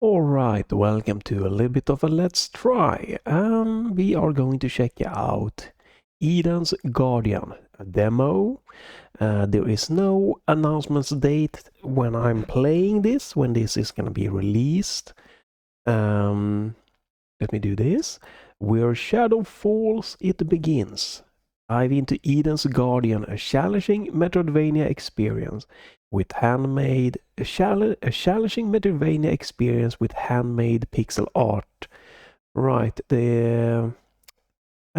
Alright, welcome to a little bit of a let's try. We are going to check out Eden's Guardian, a demo. There is no announcements date when I'm playing this, when this is going to be released. Let me do this. Where Shadow falls, it begins. Dive into Eden's Guardian, a challenging Metroidvania experience with handmade challenging Metroidvania experience with handmade pixel art. Right, I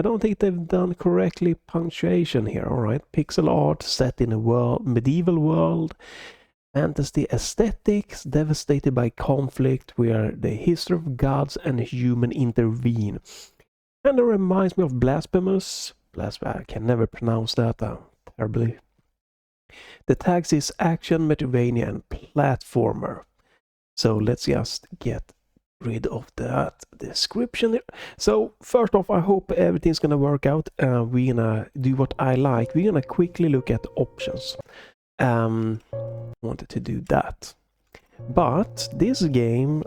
don't think they've done correctly punctuation here. All right, pixel art set in a medieval world, fantasy aesthetics devastated by conflict, where the history of gods and human intervene. And it reminds me of Blasphemous. I can never pronounce that terribly. The tags is action, Metroidvania, and platformer. So let's just get rid of that description there. So first off, I hope everything's gonna work out. We're gonna do what I like. We're gonna quickly look at options. Wanted to do that. But this game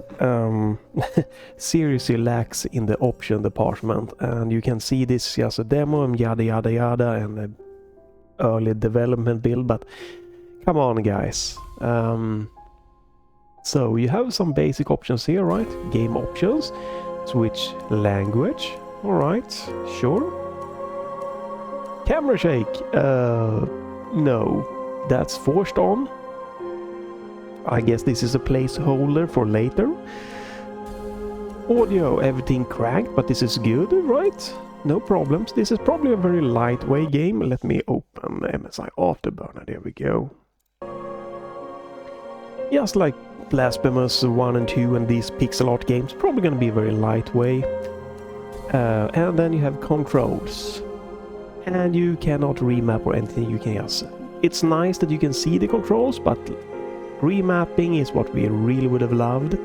seriously lacks in the option department, and you can see this is just a demo and yada yada yada and a early development build, but come on guys. So you have some basic options here, right? Game options, switch language, alright, sure. Camera shake, no, that's forced on. I guess this is a placeholder for later. Audio, everything cracked, but this is good, right? No problems. This is probably a very lightweight game. Let me open MSI Afterburner. There we go. Just like Blasphemous 1 and 2 and these pixel art games, probably going to be very lightweight. And then you have controls. And you cannot remap or anything. You can just... It's nice that you can see the controls, but remapping is what we really would have loved.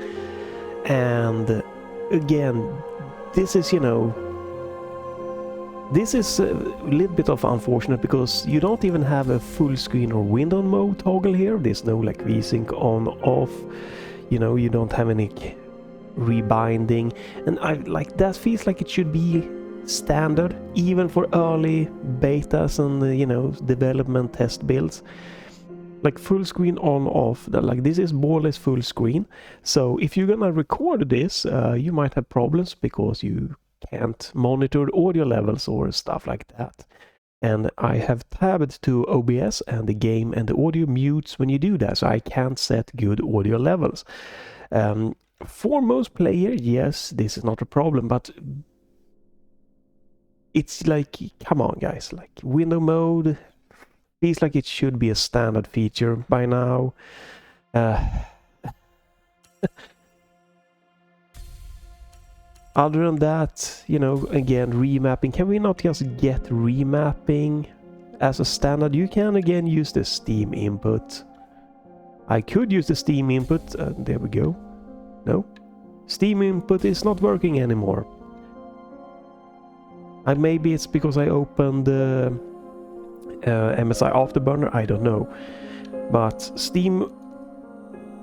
And again, this is, you know, this is a little bit of unfortunate because you don't even have a full screen or window mode toggle here. There's no like VSync on, off, you know, you don't have any rebinding, and I like that feels like it should be standard even for early betas and you know, development test builds. Like full screen on off, like this is more or less full screen. So if you're gonna record this, you might have problems because you can't monitor audio levels or stuff like that. And I have tabbed to OBS and the game, and the audio mutes when you do that, so I can't set good audio levels. For most players, yes, this is not a problem, but it's like, come on guys, like window mode feels like it should be a standard feature by now. Other than that, you know, again, remapping. Can we not just get remapping as a standard? You can again use the Steam input. I could use the Steam input. There we go. No. Steam input is not working anymore. Maybe it's because I opened MSI Afterburner, I don't know. But Steam,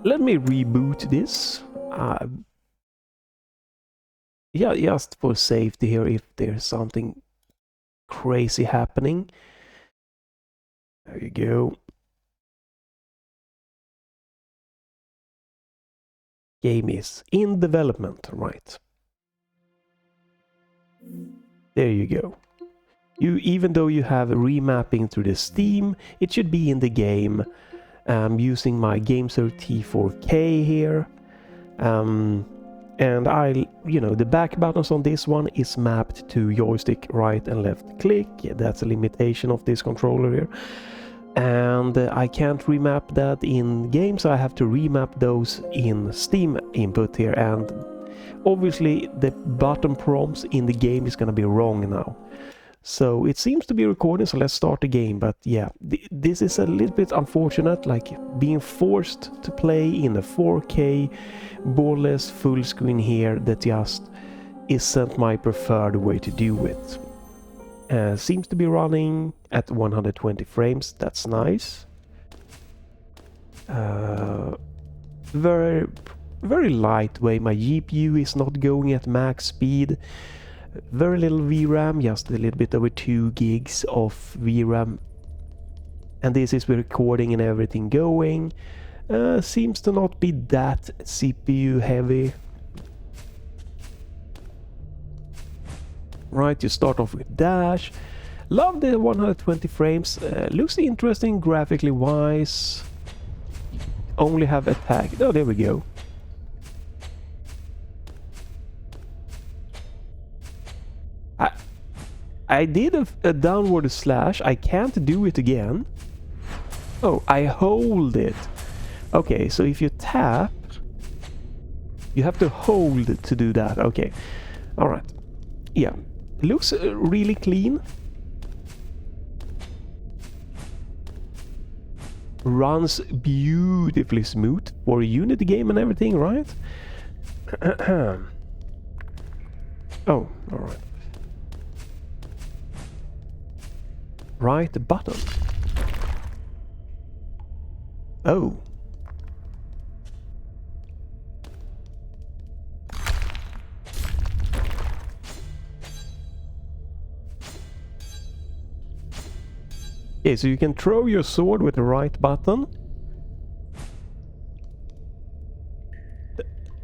let me reboot this. Yeah, just for safety here, if there's something crazy happening. There you go. Game is in development, right? There you go. Even though you have remapping through the Steam, it should be in the game. I'm using my Gamesir T4 here. And you know, the back buttons on this one is mapped to joystick right and left click. That's a limitation of this controller here. And I can't remap that in game, so I have to remap those in Steam input here. And obviously the button prompts in the game is gonna be wrong now. So it seems to be recording, so let's start the game. But yeah, this is a little bit unfortunate, like being forced to play in a 4K borderless full screen here. That just isn't my preferred way to do it. Seems to be running at 120 frames, that's nice. very lightweight. My GPU is not going at max speed. Very little VRAM, just a little bit over 2 gigs of VRAM. And this is with recording and everything going. Seems to not be that CPU heavy. Right, you start off with dash. Love the 120 frames. Looks interesting graphically wise. Only have attack. Oh, there we go. I did a downward slash. I can't do it again. Oh, I hold it. Okay, so if you tap, you have to hold to do that. Okay, all right. Yeah, looks really clean. Runs beautifully smooth for a Unity game and everything, right? Oh, all right. Right button. Oh. Okay, so you can throw your sword with the right button.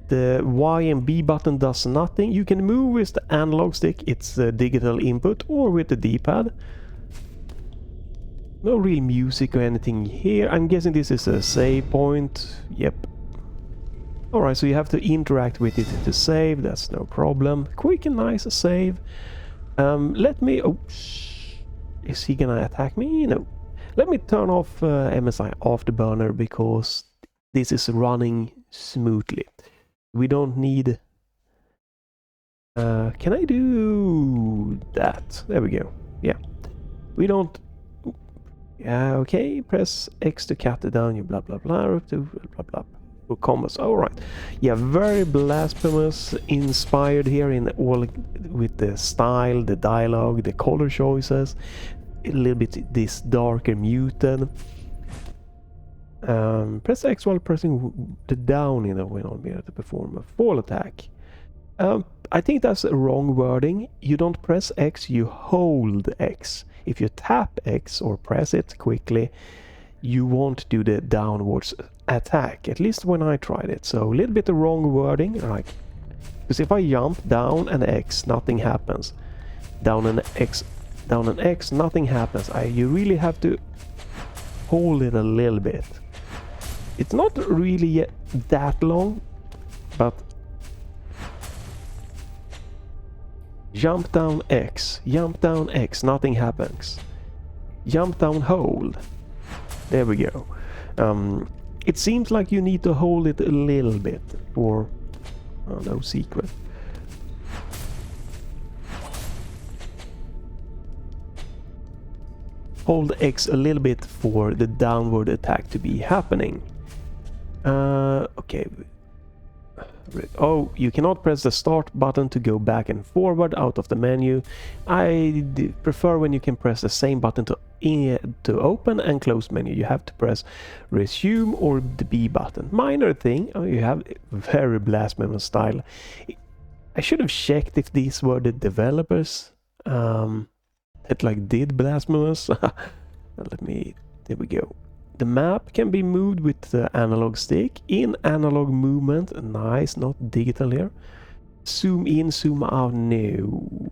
The Y and B button does nothing. You can move with the analog stick, it's a digital input, or with the D-pad. No real music or anything here. I'm guessing this is a save point. Yep. Alright, so you have to interact with it to save. That's no problem. Quick and nice save. Let me... Oh, is he gonna attack me? No. Let me turn off MSI Afterburner because this is running smoothly. We don't need... can I do that? There we go. Yeah. We don't... Yeah, okay, press X to cut it down, you blah blah blah, up to blah blah for combos. Alright. Yeah, very blasphemous inspired here in all with the style, the dialogue, the color choices. A little bit this darker muted. Press X while pressing the down, you know, when on be able to perform a fall attack. I think that's a wrong wording. You don't press X, you hold X. If you tap X or press it quickly, you won't do the downwards attack, at least when I tried it. So a little bit of wrong wording, like, because if I jump down and X, nothing happens. Down and X, nothing happens. You really have to hold it a little bit. It's not really that long, but jump down X, nothing happens. Jump down, hold. There we go. It seems like you need to hold it a little bit for... Oh, no secret. Hold X a little bit for the downward attack to be happening. Okay. Oh, you cannot press the start button to go back and forward out of the menu. I prefer when you can press the same button to open and close menu. You have to press resume or the B button. Minor thing. Oh, you have very blasphemous style. I should have checked if these were the developers that like did blasphemous. Let me... There we go. The map can be moved with the analog stick in analog movement. Nice, not digital here. Zoom in, zoom out. No.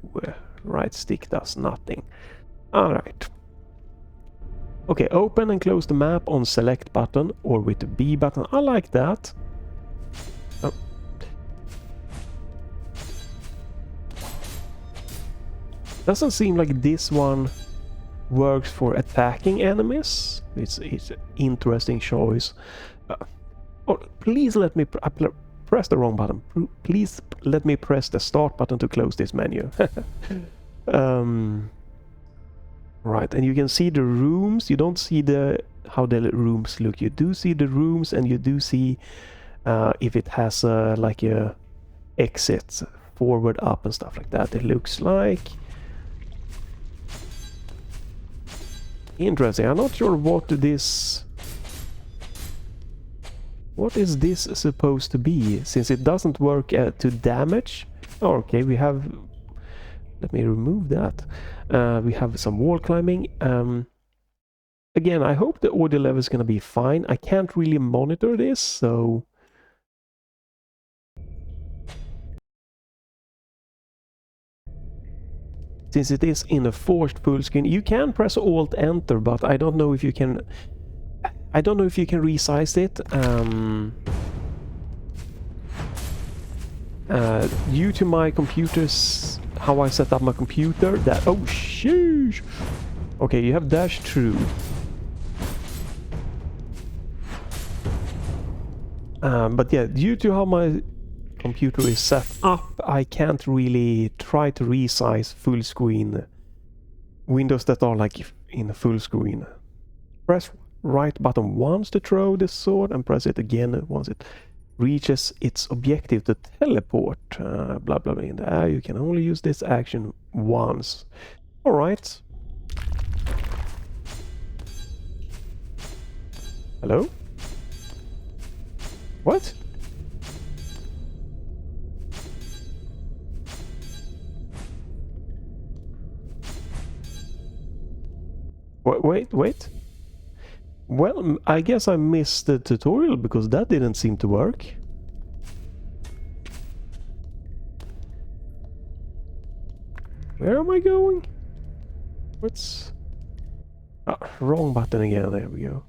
Right stick does nothing. Alright. Okay, open and close the map on select button or with the B button. I like that. Oh. Doesn't seem like this one works for attacking enemies. It's an interesting choice. Oh, please let me press the wrong button. Please let me press the start button to close this menu. Right, and you can see the rooms. You don't see how the rooms look. You do see the rooms, and you do see if it has like a exit forward, up, and stuff like that. It looks like. Interesting. I'm not sure what this What is this supposed to be? Since it doesn't work to damage. Oh, okay, we have... Let me remove that. We have some wall climbing. Again, I hope the audio level is going to be fine. I can't really monitor this, so... Since it is in a forced full screen, you can press Alt-Enter, but I don't know if you can... I don't know if you can resize it. Due to my computer's... how I set up my computer, that... Oh, sheesh! Okay, you have dash through. But yeah, due to how my computer is set up, I can't really try to resize full screen windows that are like in full screen. Press right button once to throw the sword and press it again once it reaches its objective to teleport. Blah blah blah. In there, you can only use this action once. Alright. Hello? What? Wait. Well, I guess I missed the tutorial because that didn't seem to work. Where am I going? What's... Ah, wrong button again, there we go.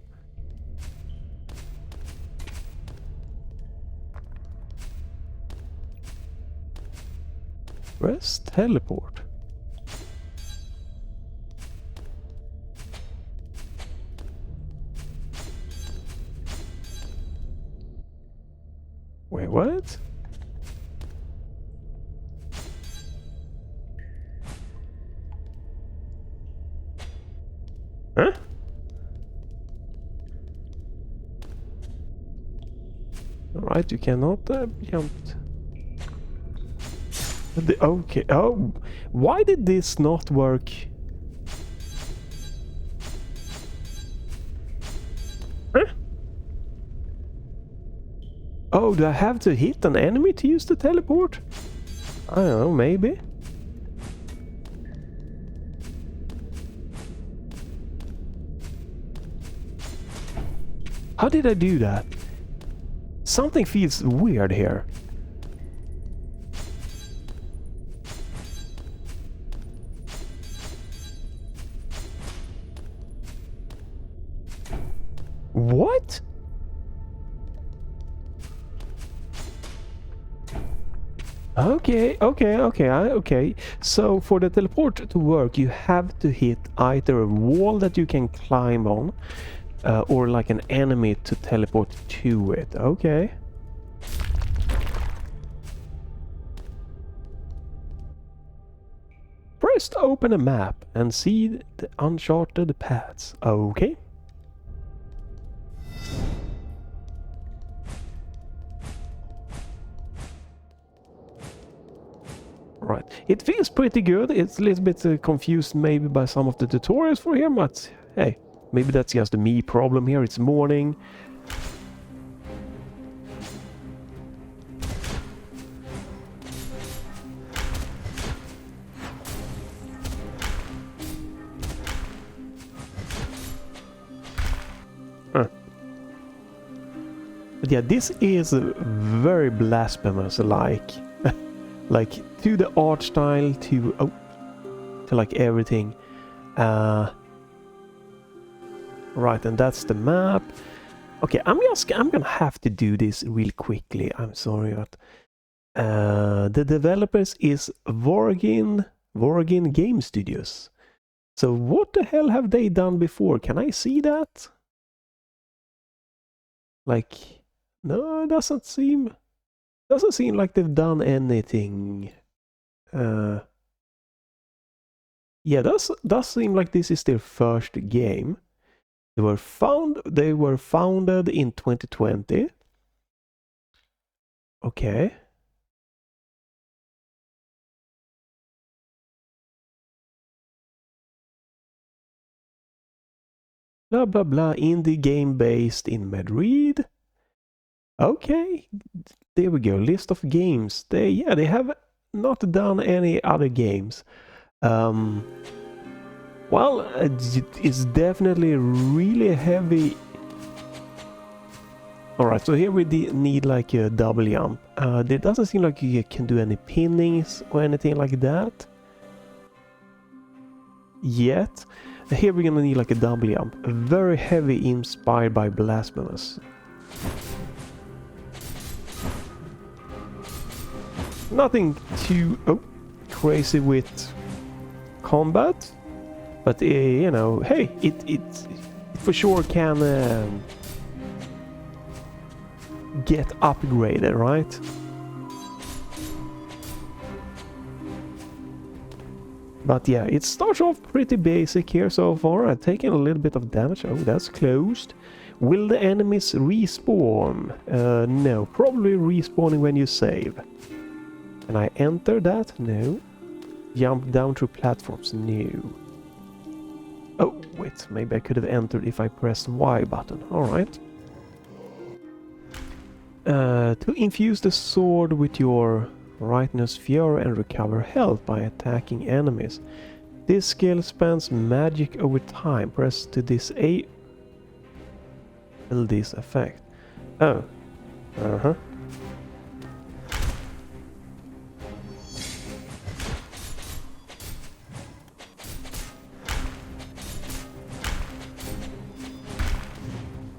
Press teleport. Wait, what? Huh? Alright, you cannot jump. Okay, oh, why did this not work? Huh? Oh, do I have to hit an enemy to use the teleport? I don't know, maybe. How did I do that? Something feels weird here. What? Okay. So for the teleport to work, you have to hit either a wall that you can climb on, or like an enemy to teleport to it. Okay. First open a map and see the uncharted paths. Okay. Right. It feels pretty good. It's a little bit confused maybe by some of the tutorials for here, but hey, maybe that's just a me problem here. It's morning. But yeah, this is very blasphemous, like to the art style, to like everything. Right, and that's the map. Okay, I'm gonna have to do this really quickly. I'm sorry, but the developers is Vorgin Game Studios. So what the hell have they done before? Can I see that? Like, no, it doesn't seem like they've done anything. Yeah, does seem like this is their first game. They were founded in 2020. Okay. Blah blah blah, indie game based in Madrid. Okay, there we go. List of games. They have not done any other games. Well, it's definitely really heavy. Alright, so here we need like a double jump. There doesn't seem like you can do any pinnings or anything like that yet. Here we're gonna need like a double jump. Very heavy, inspired by Blasphemous. Nothing too crazy with combat, but you know, hey, it for sure can get upgraded, right? But yeah, it starts off pretty basic here so far. I've taken a little bit of damage. Oh, that's closed. Will the enemies respawn? No, probably respawning when you save. Can I enter that? No. Jump down through platforms? No. Oh, wait, maybe I could have entered if I pressed Y button. Alright. To infuse the sword with your Rightness Fury and recover health by attacking enemies. This skill spends magic over time. Press to disable this effect. Oh. Uh-huh.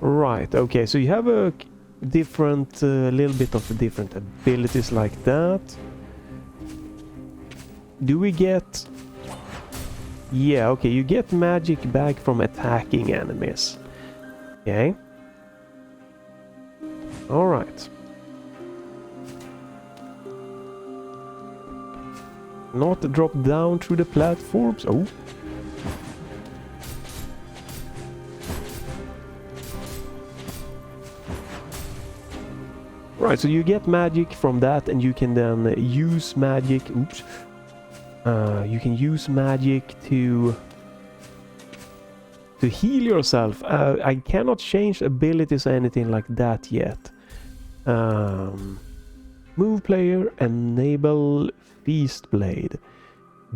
Right, okay, so you have a different, little bit of different abilities like that. Do we get... Yeah, okay, you get magic back from attacking enemies. Okay. Alright. Not drop down through the platforms. Oh. Right, so you get magic from that, and you can then use magic. Oops. You can use magic to heal yourself. I cannot change abilities or anything like that yet. Move player, enable Feast Blade,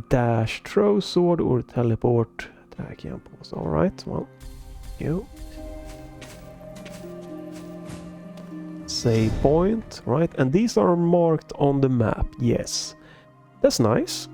dash, throw sword, or teleport. Attack and pause. All right, well, go. Save point, right? And these are marked on the map. Yes, that's nice.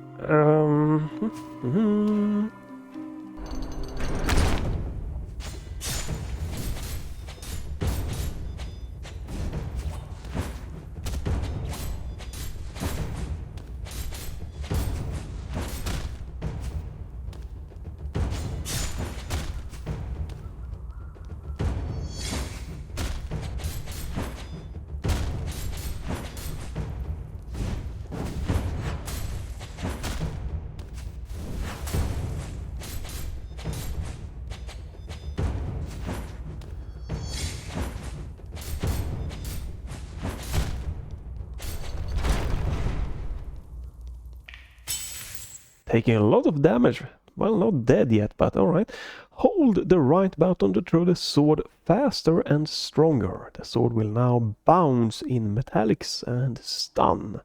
Taking a lot of damage. Well, not dead yet, but alright. Hold the right button to throw the sword faster and stronger. The sword will now bounce in metallics and stun.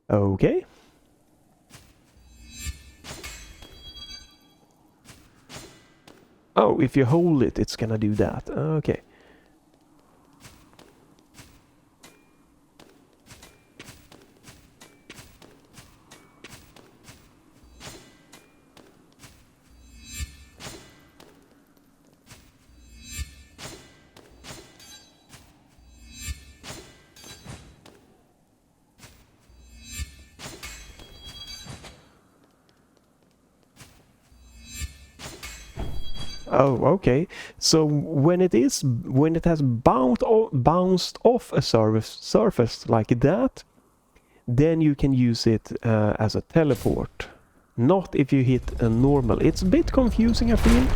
Okay. Oh, if you hold it, it's gonna do that. Okay. Oh, okay. So when it has bounced off a surface like that, then you can use it as a teleport. Not if you hit a normal. It's a bit confusing, I feel.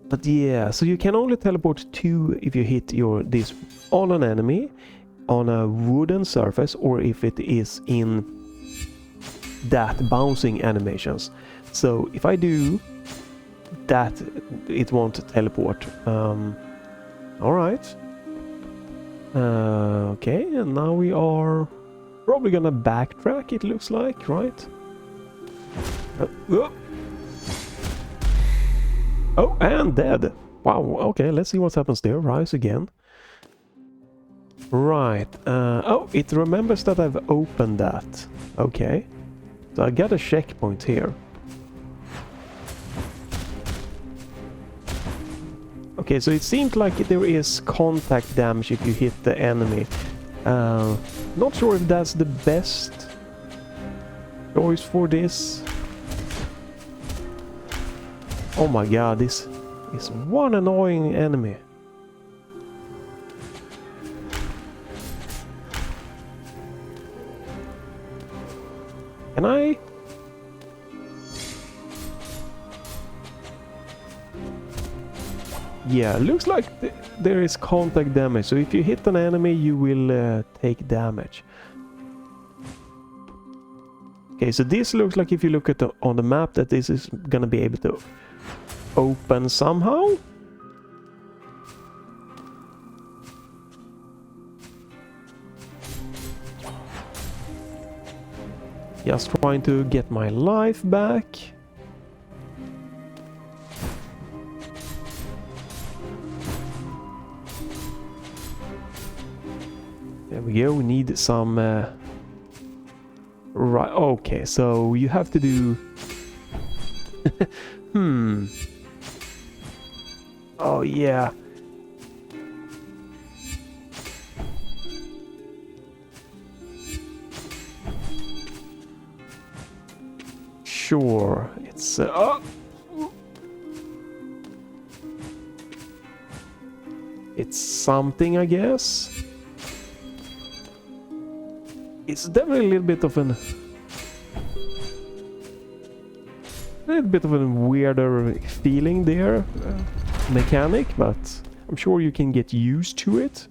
But yeah, so you can only teleport to if you hit this on an enemy on a wooden surface, or if it is in that bouncing animations. So if I do that, it won't teleport. Alright. Okay, and now we are probably gonna backtrack, it looks like, right? Oh, and dead. Wow, okay, let's see what happens there. Rise again. Right. Oh, it remembers that I've opened that. Okay. So I got a checkpoint here. Okay, so it seems like there is contact damage if you hit the enemy. Not sure if that's the best choice for this. Oh my god, this is one annoying enemy. Can I? Yeah, looks like there is contact damage. So if you hit an enemy, you will take damage. Okay, so this looks like if you look at on the map that this is gonna be able to open somehow. Just trying to get my life back. There we go, we need some... Right, okay, so you have to do... Oh, yeah. Sure, it's... It's something, I guess. It's definitely a little bit of a weirder feeling there, mechanic, but I'm sure you can get used to it.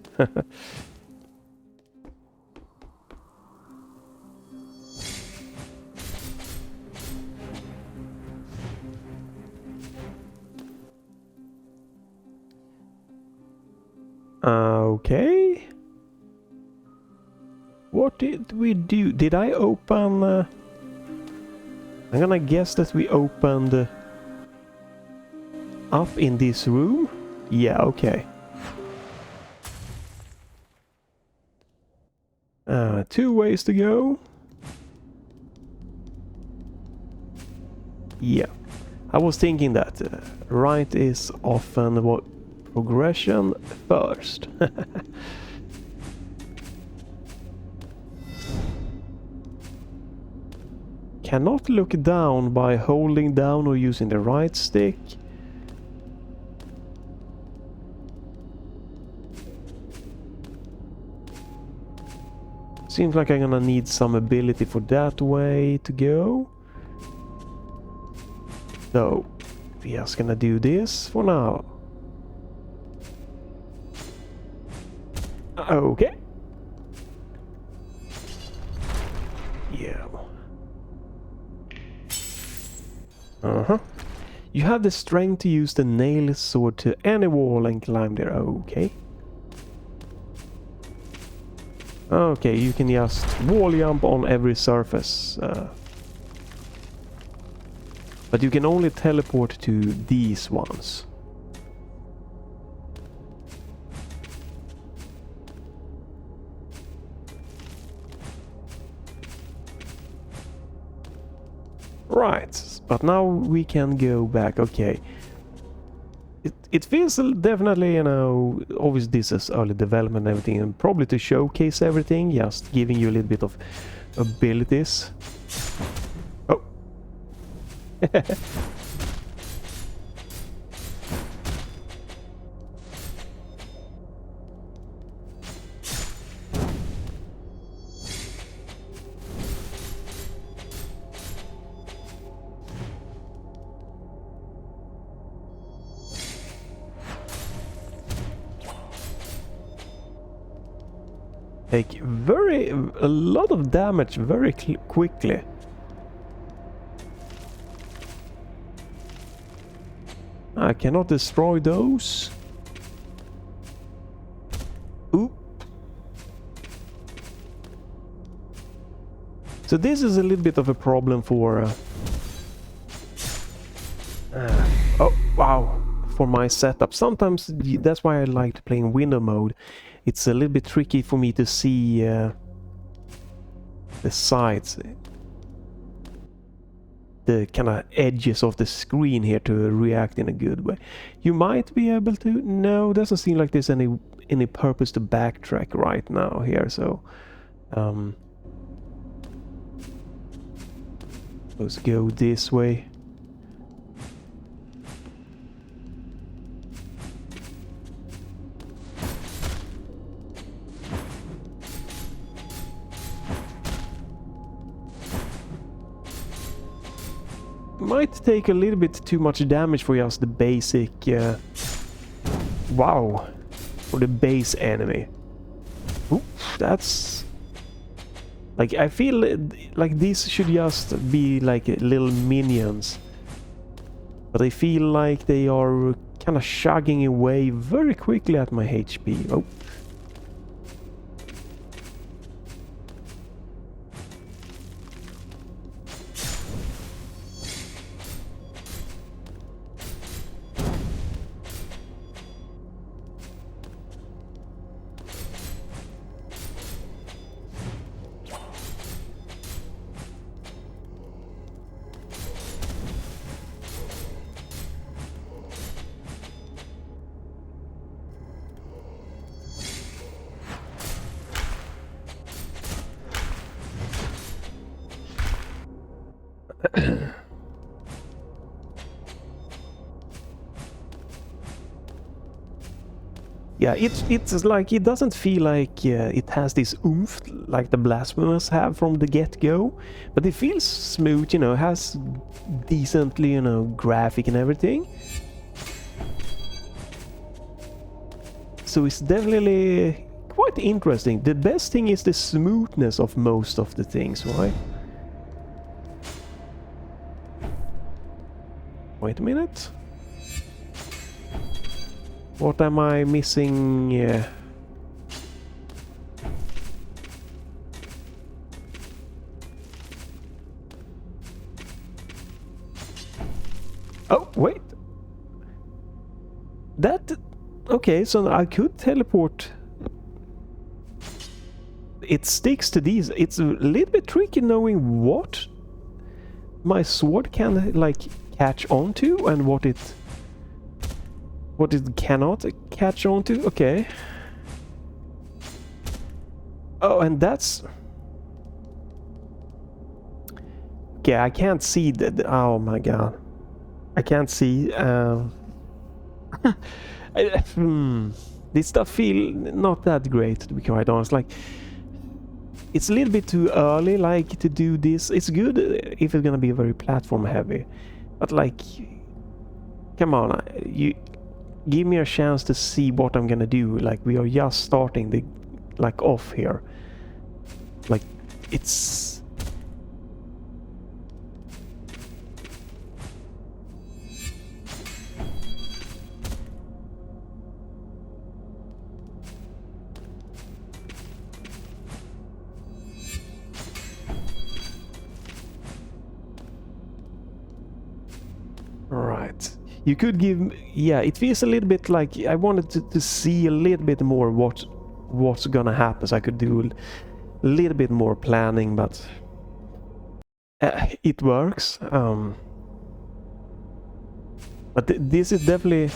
Okay. What did we do? Did I open... I'm gonna guess that we opened up in this room? Yeah, okay. 2 ways to go. Yeah. I was thinking that right is often what progression first. Cannot look down by holding down or using the right stick. Seems like I'm gonna need some ability for that way to go. So, we're just gonna do this for now. Okay. Yeah. You have the strength to use the nail sword to any wall and climb there. Okay. Okay, you can just wall jump on every surface. But you can only teleport to these ones. Right, but now we can go back. Okay. It feels definitely, you know, obviously this is early development and everything, and probably to showcase everything, just giving you a little bit of abilities. Oh. Take a lot of damage very quickly. I cannot destroy those. So this is a little bit of a problem for oh wow, for my setup. Sometimes that's why I like to play in window mode. It's a little bit tricky for me to see the sides, the kind of edges of the screen here to react in a good way. You might be able to. No, doesn't seem like there's any purpose to backtrack right now here. So let's go this way. Might take a little bit too much damage for just the basic wow, for the base enemy. Ooh, that's like, I feel like these should just be like little minions, but I feel like they are kind of chugging away very quickly at my HP. Oh. Yeah, it's like, it doesn't feel like it has this oomph like the Blasphemous have from the get-go, but it feels smooth, you know, has decently, you know, graphic and everything. So it's definitely quite interesting. The best thing is the smoothness of most of the things, right? Wait a minute. What am I missing? Oh, wait. That... Okay, so I could teleport. It sticks to these. It's a little bit tricky knowing what my sword can, like, catch onto and what it cannot catch onto. Okay. Oh, and that's... Okay, I can't see that. Oh my god. I can't see. This stuff feel not that great, to be quite honest. Like, it's a little bit too early, like, to do this. It's good if it's gonna be very platform heavy, but like, come on, you give me a chance to see what I'm gonna do. Like, we are just starting the, like, off here. Like, it's... Right. You could give... Yeah, it feels a little bit like I wanted to see a little bit more what's gonna happen. So I could do a little bit more planning, but it works. But this is definitely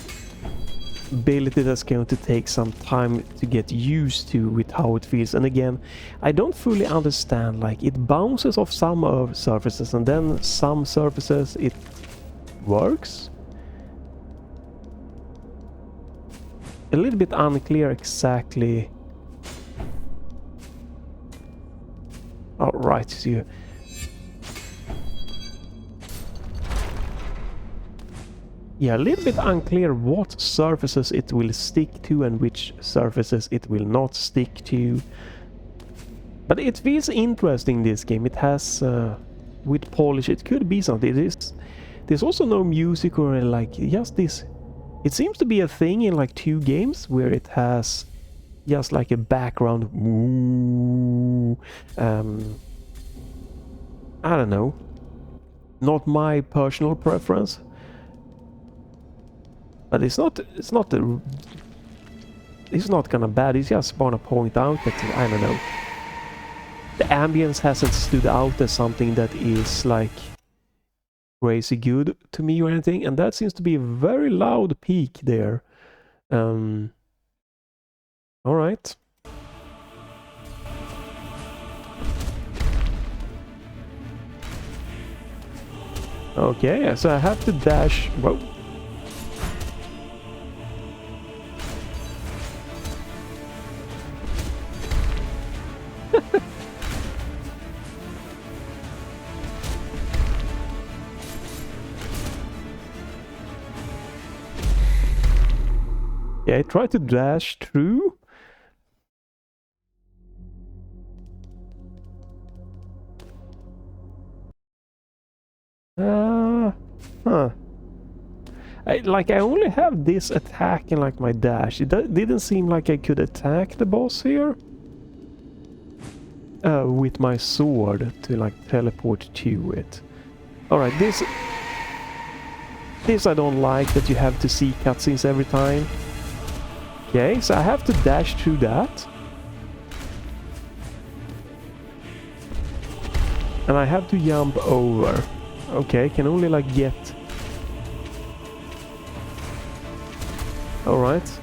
ability that's going to take some time to get used to with how it feels. And again, I don't fully understand. Like, it bounces off some surfaces, and then some surfaces it works. A little bit unclear exactly. Oh, right, so yeah, a little bit unclear what surfaces it will stick to and which surfaces it will not stick to. But it feels interesting, this game. It has, with polish, it could be something. There's also no music or like just this. It seems to be a thing in like 2 games where it has just like a background I don't know. Not my personal preference. But it's not kinda bad, it's just wanna point out that, I don't know. The ambience hasn't stood out as something that is like crazy good to me or anything, and that seems to be a very loud peak there. Alright. Okay, so I have to dash. Whoa. Yeah, I try to dash through. Huh. I only have this attack in like my dash. It didn't seem like I could attack the boss here. With my sword to like teleport to it. Alright, this I don't like, that you have to see cutscenes every time. Okay, so I have to dash through that. And I have to jump over. Okay, can only like get... Alright.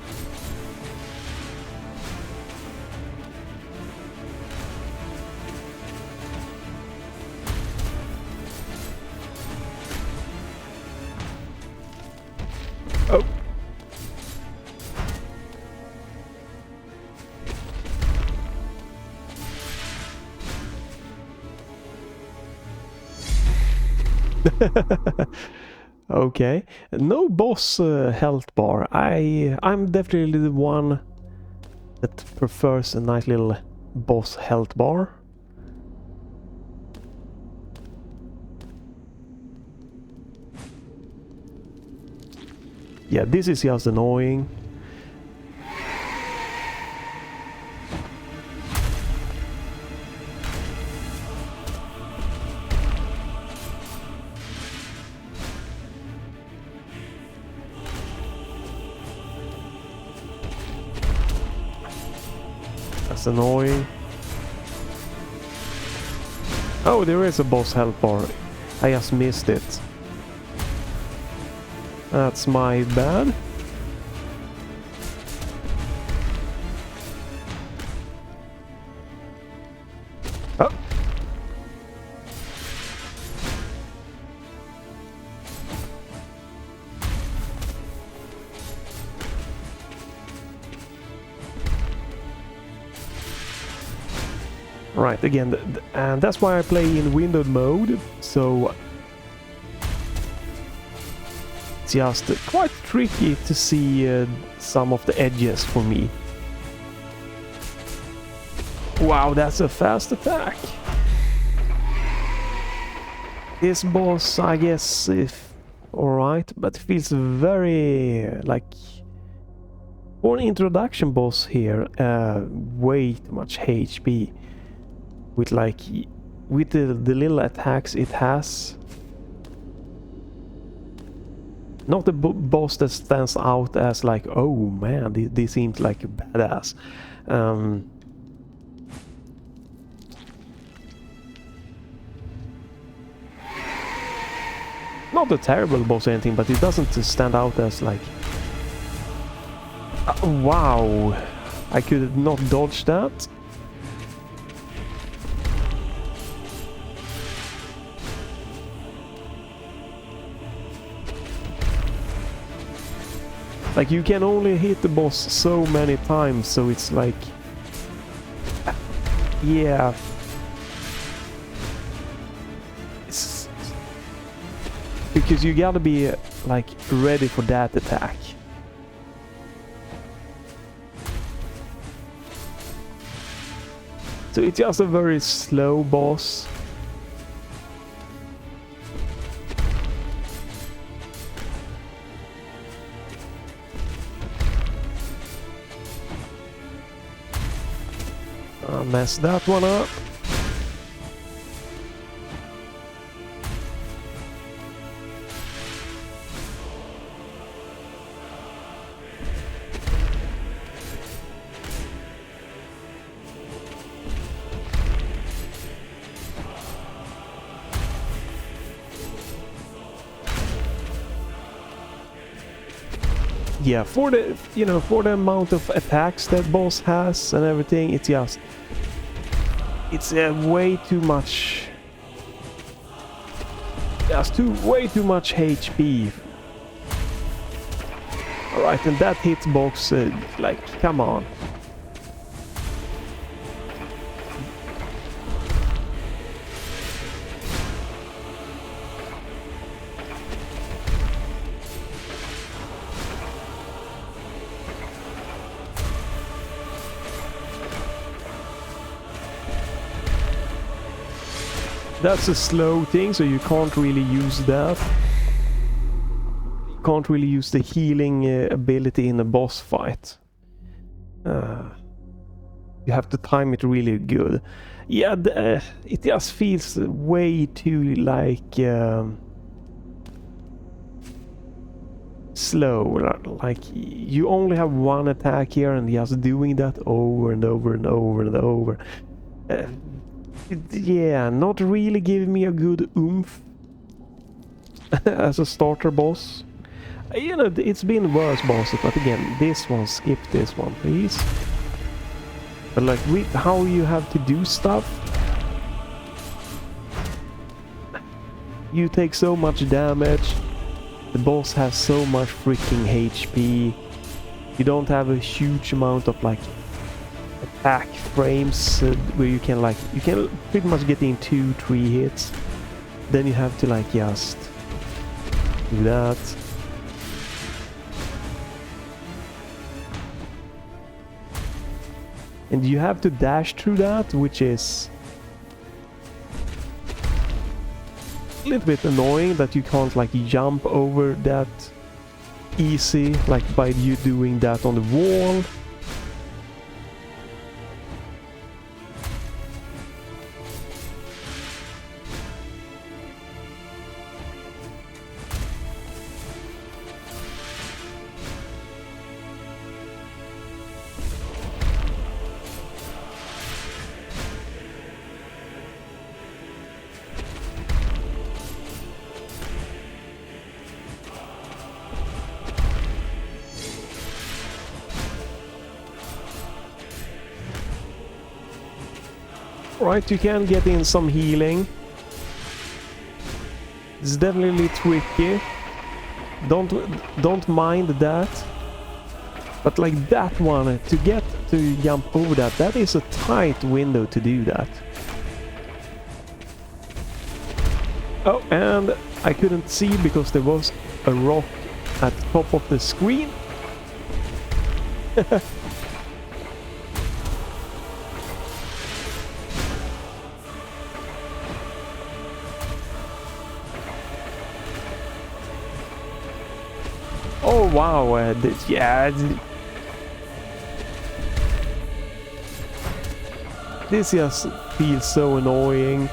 Oh. Okay, no boss health bar. I'm definitely the one that prefers a nice little boss health bar. Yeah, this is just annoying. That's annoying. Oh, there is a boss health bar. I just missed it. That's my bad. Oh. Right, again, and that's why I play in windowed mode, so it's just quite tricky to see some of the edges for me. Wow, that's a fast attack. This boss, I guess, if alright, but it feels very like for an introduction boss here, way too much HP. With like, with the little attacks it has. Not the boss that stands out as like, oh man, this seems like a badass. Not a terrible boss or anything, but it doesn't stand out as like... wow! I could not dodge that. Like, you can only hit the boss so many times, so it's like... yeah. It's... because you gotta be, like, ready for that attack. So it's just a very slow boss. Mess that one up. yeah, for the, you know, for the amount of attacks that boss has and everything, it's just, it's way too much, just way too much HP. Alright, and that hitbox, like, come on. That's a slow thing, so you can't really use that. You can't really use the healing ability in a boss fight. You have to time it really good. Yeah, it just feels way too like slow. Like you only have one attack here, and just doing that over and over and over and over. Yeah, not really giving me a good oomph as a starter boss. You know, it's been worse bosses, but again, this one, skip this one, please. But like, with how you have to do stuff, you take so much damage, the boss has so much freaking HP, you don't have a huge amount of like attack frames where you can pretty much get in 2-3 hits. Then you have to like just do that. And you have to dash through that, which is a little bit annoying that you can't like jump over that easy, like by you doing that on the wall. Right, you can get in some healing. It's definitely tricky. Don't mind that. But like that one, to jump over that is a tight window to do that. Oh, and I couldn't see because there was a rock at the top of the screen. Oh wow, yeah, this just feels so annoying.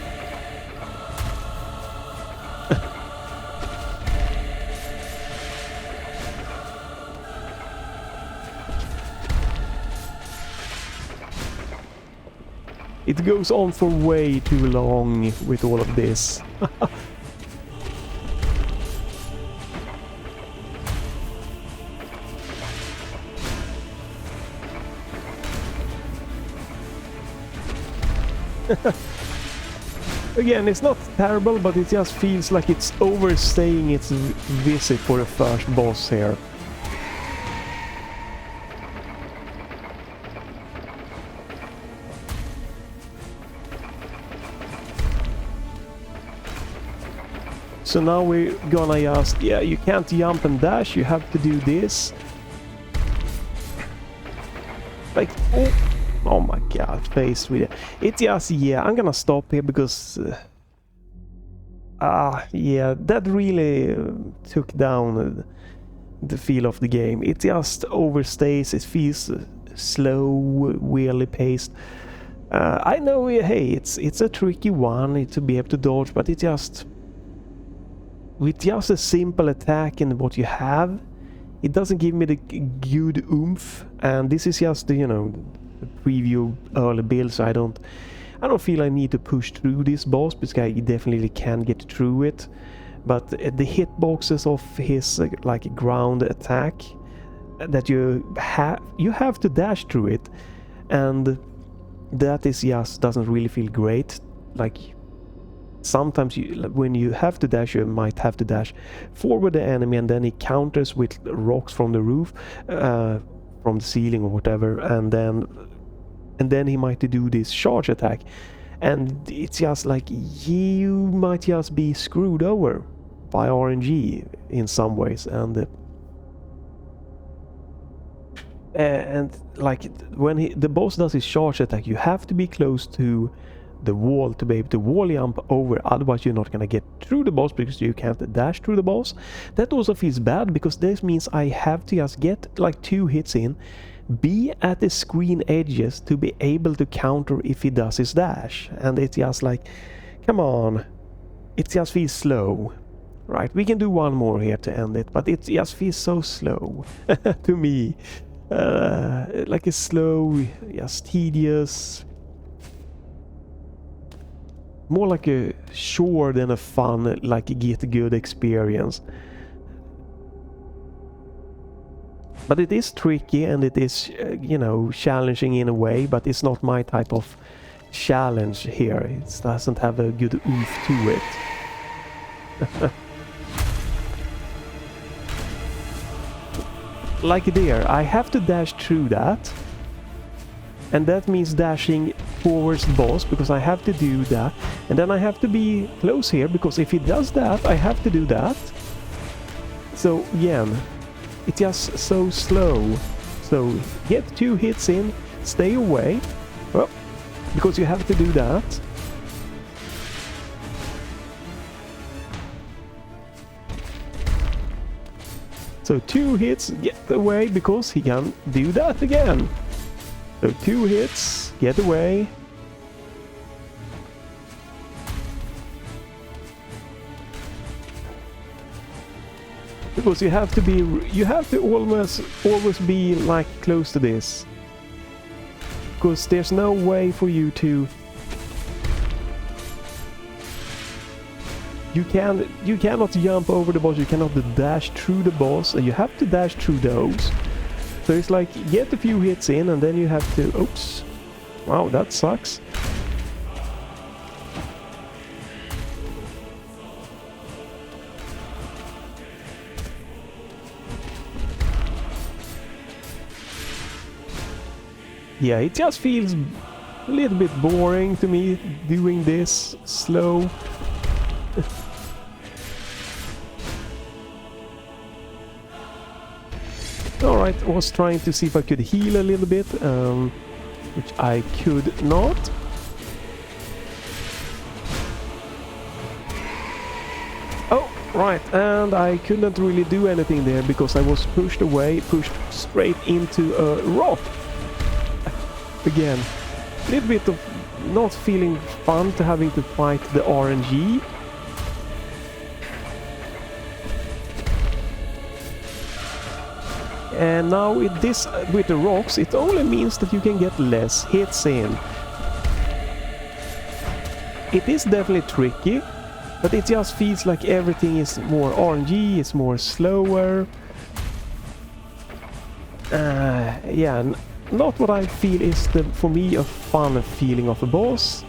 It goes on for way too long with all of this. Again, it's not terrible, but it just feels like it's overstaying its visit for the first boss here. So now we're gonna just, yeah, you can't jump and dash, you have to do this. Like, oh my god, faced with it. It just, yeah, I'm gonna stop here because... yeah, that really took down the feel of the game. It just overstays, it feels slow, weirdly paced. I know, hey, it's a tricky one to be able to dodge, but it just... With just a simple attack and what you have, it doesn't give me the good oomph, and this is just, you know, the preview early build, so I don't feel I need to push through this boss, because I definitely can get through it. But the hitboxes of his like ground attack that you have to dash through it, and that is just doesn't really feel great. Like sometimes when you have to dash, you might have to dash forward the enemy, and then he counters with rocks from the roof, from the ceiling or whatever, and then he might do this charge attack, and it's just like you might just be screwed over by RNG in some ways, and like when the boss does his charge attack, you have to be close to the wall to be able to wall jump over, otherwise you're not gonna get through the boss because you can't dash through the boss. That also feels bad because this means I have to just get like 2 hits in, be at the screen edges to be able to counter if he does his dash, and it's just like, come on, it just feels slow. Right, we can do one more here to end it, but it just feels so slow to me. Like a slow, just tedious, more like a chore than a fun, like a get good experience. But it is tricky, and it is, you know, challenging in a way, but it's not my type of challenge here. It doesn't have a good oomph to it. Like there, I have to dash through that, and that means dashing towards the boss because I have to do that, and then I have to be close here because if he does that, I have to do that. So again, it's just so slow. So get 2 hits in, stay away, well, because you have to do that. So 2 hits, get away, because he can do that again. So 2 hits, get away. Because you have to always be like close to this. Because there's no way for you to... You cannot jump over the boss, you cannot dash through the boss, and you have to dash through those. So it's like, get a few hits in, and then you have to... Oops. Wow, that sucks. Yeah, it just feels a little bit boring to me, doing this slow. Alright, I was trying to see if I could heal a little bit, which I could not. Oh, right, and I couldn't really do anything there because I was pushed straight into a rock. Again, a little bit of not feeling fun to having to fight the RNG. And now with this, with the rocks, it only means that you can get less hits in. It is definitely tricky, but it just feels like everything is more RNG, it's more slower. Yeah, not what I feel is, for me, a fun feeling of a boss.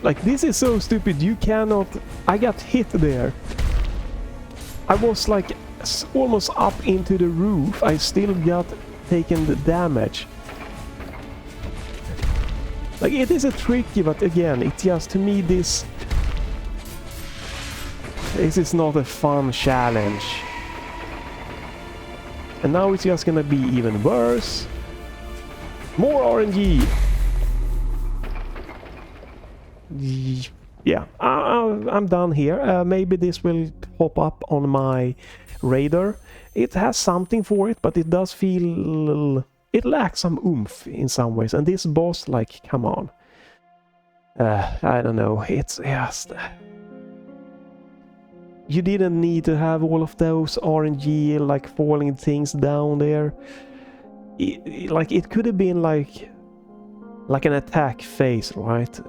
Like, this is so stupid, you cannot... I got hit there. I was like almost up into the roof, I still got taken the damage. Like, it is a tricky, but again, it's just, to me, this is not a fun challenge. And now it's just gonna be even worse. More RNG! Yeah, I'm done here. Maybe this will pop up on my radar. It has something for it, but it does feel... It lacks some oomph in some ways. And this boss, like, come on. I don't know, it's just... you didn't need to have all of those RNG like falling things down there. It could have been like an attack phase, right?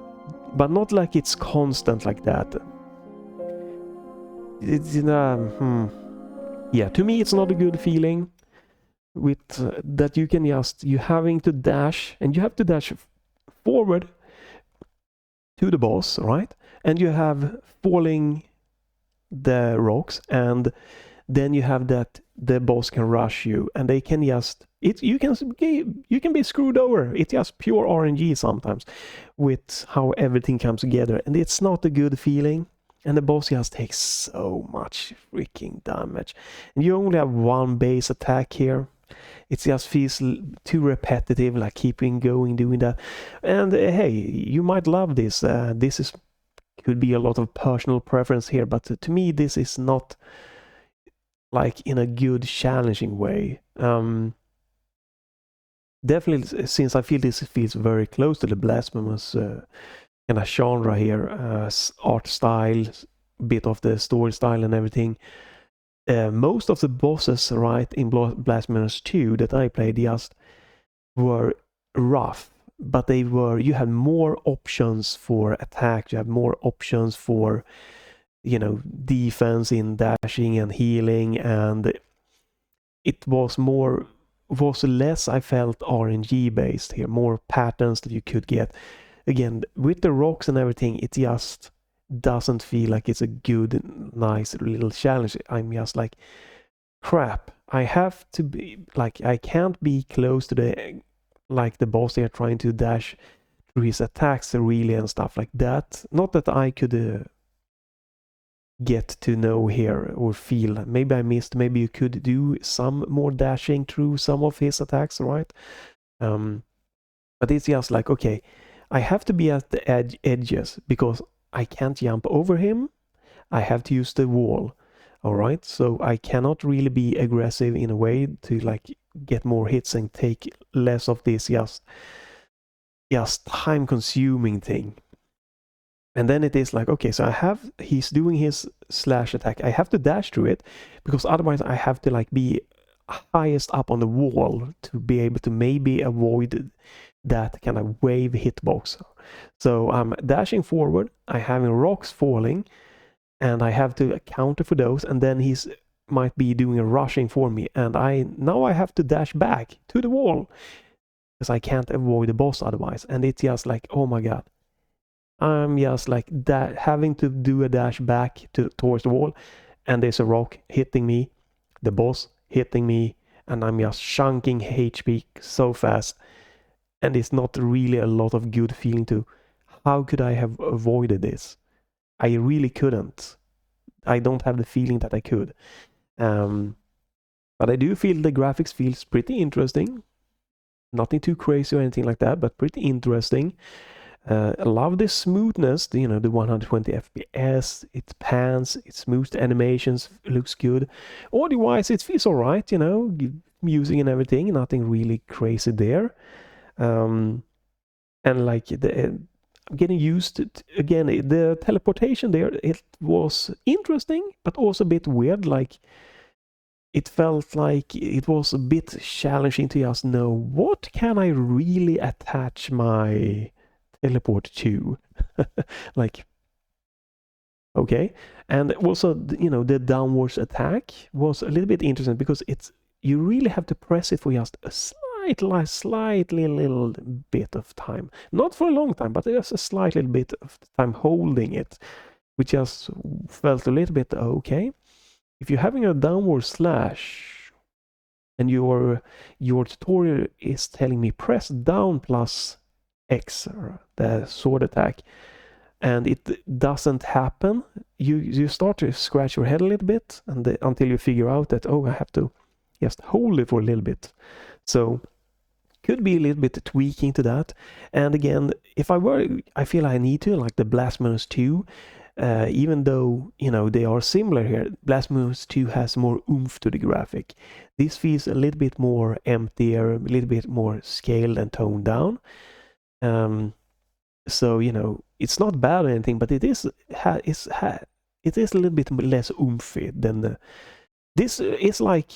But not like it's constant like that. It's yeah, to me it's not a good feeling with that you can just you having to dash, and you have to dash forward to the boss, right? And you have falling the rocks, and then you have that the boss can rush you, and they can just you can be screwed over. It's just pure RNG sometimes with how everything comes together, and it's not a good feeling. And the boss just takes so much freaking damage, and you only have one base attack here. It just feels too repetitive, like keeping going, doing that. And hey, you might love this. This could be a lot of personal preference here, but to me this is not like in a good challenging way. Definitely, since I feel this feels very close to the Blasphemous kind of genre here, art style, bit of the story style and everything. Most of the bosses, right, in Blasphemous 2 that I played just were rough, but you had more options for attack, you had more options for, you know, defense in dashing and healing, and it was less, I felt, RNG based here, more patterns that you could get. Again, with the rocks and everything, it just doesn't feel like it's a good, nice little challenge. I'm just like, crap, I have to be, like, I can't be close to the boss here trying to dash through his attacks really and stuff like that. Not that I could get to know here or feel. Maybe I missed, maybe you could do some more dashing through some of his attacks, right? But it's just like, okay, I have to be at the edges because I can't jump over him. I have to use the wall. All right, so I cannot really be aggressive in a way to like get more hits and take less of this just time consuming thing. And then it is like, okay, so he's doing his slash attack. I have to dash through it because otherwise I have to like be highest up on the wall to be able to maybe avoid that kind of wave hitbox. So I'm dashing forward, I having rocks falling, and I have to counter for those, and then he's might be doing a rushing for me, and now I have to dash back to the wall because I can't avoid the boss otherwise. And it's just like, oh my god, I'm just like that, having to do a dash back towards the wall, and there's a rock hitting me, the boss hitting me, and I'm just chunking HP so fast. And it's not really a lot of good feeling to, how could I have avoided this? I really couldn't. I don't have the feeling that I could. But I do feel the graphics feels pretty interesting. Nothing too crazy or anything like that, but pretty interesting. I love the smoothness, you know, the 120 FPS, it pans, it's smooth animations, looks good. Audio-wise, it feels alright, you know, music and everything, nothing really crazy there. And like I'm getting used to, again, the teleportation there, it was interesting, but also a bit weird. Like it felt like it was a bit challenging to just know what can I really attach my teleport to. Like, okay. And also, you know, the downwards attack was a little bit interesting because you really have to press it for just a slightly little bit of time. Not for a long time, but just a slight little bit of time holding it, which just felt a little bit okay. If you're having a downward slash and your tutorial is telling me press down plus X, the sword attack, and it doesn't happen, you start to scratch your head a little bit, and until you figure out that, oh, I have to just hold it for a little bit. So could be a little bit tweaking to that. And again, I feel I need to, like the Blasphemous 2, even though, you know, they are similar here, Blasphemous 2 has more oomph to the graphic. This feels a little bit more emptier, a little bit more scaled and toned down. So, you know, it's not bad or anything, but it it is a little bit less oomphy than this is like,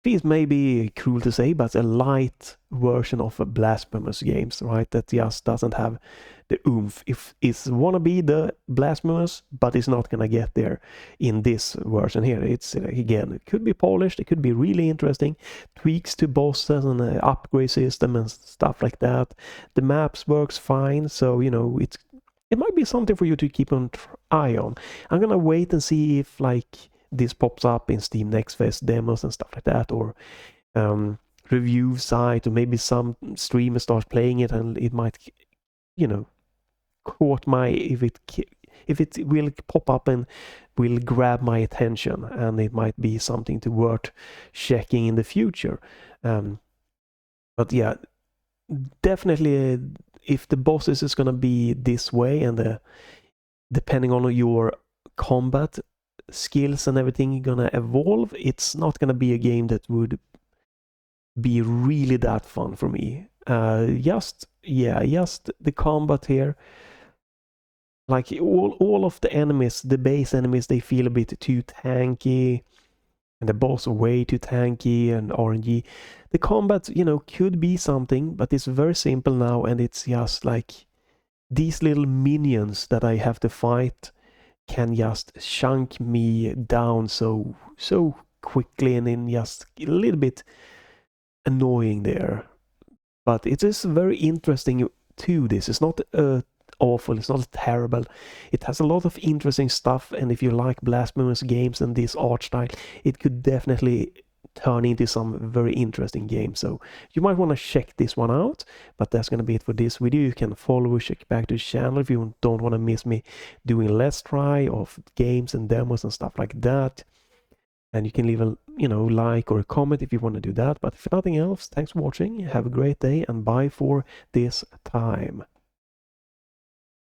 feels maybe cruel to say, but a light version of a Blasphemous games, right? That just doesn't have the oomph. If it's wanna be the Blasphemous, but it's not gonna get there in this version here. It's again, it could be polished, it could be really interesting, tweaks to bosses and upgrade system and stuff like that. The maps works fine, so you know it might be something for you to keep an eye on. I'm gonna wait and see if like this pops up in Steam Next Fest demos and stuff like that, or review site, or maybe some streamer starts playing it and it might, you know, caught my, if it will pop up and will grab my attention, and it might be something to worth checking in the future. But yeah, definitely if the bosses is gonna be this way, and depending on your combat skills and everything gonna evolve, it's not gonna be a game that would be really that fun for me. Just the combat here, like all of the enemies, the base enemies, they feel a bit too tanky, and the boss way too tanky and RNG. The combat, you know, could be something, but it's very simple now, and it's just like these little minions that I have to fight can just chunk me down so quickly, and then just a little bit annoying there. But it is very interesting too. This is not awful, it's not terrible. It has a lot of interesting stuff, and if you like Blasphemous games and this art style, it could definitely turn into some very interesting games. So you might want to check this one out. But that's gonna be it for this video. You can follow, check back to the channel if you don't want to miss me doing let's try of games and demos and stuff like that. And you can leave a like or a comment if you want to do that. But if nothing else, thanks for watching, have a great day, and bye for this time.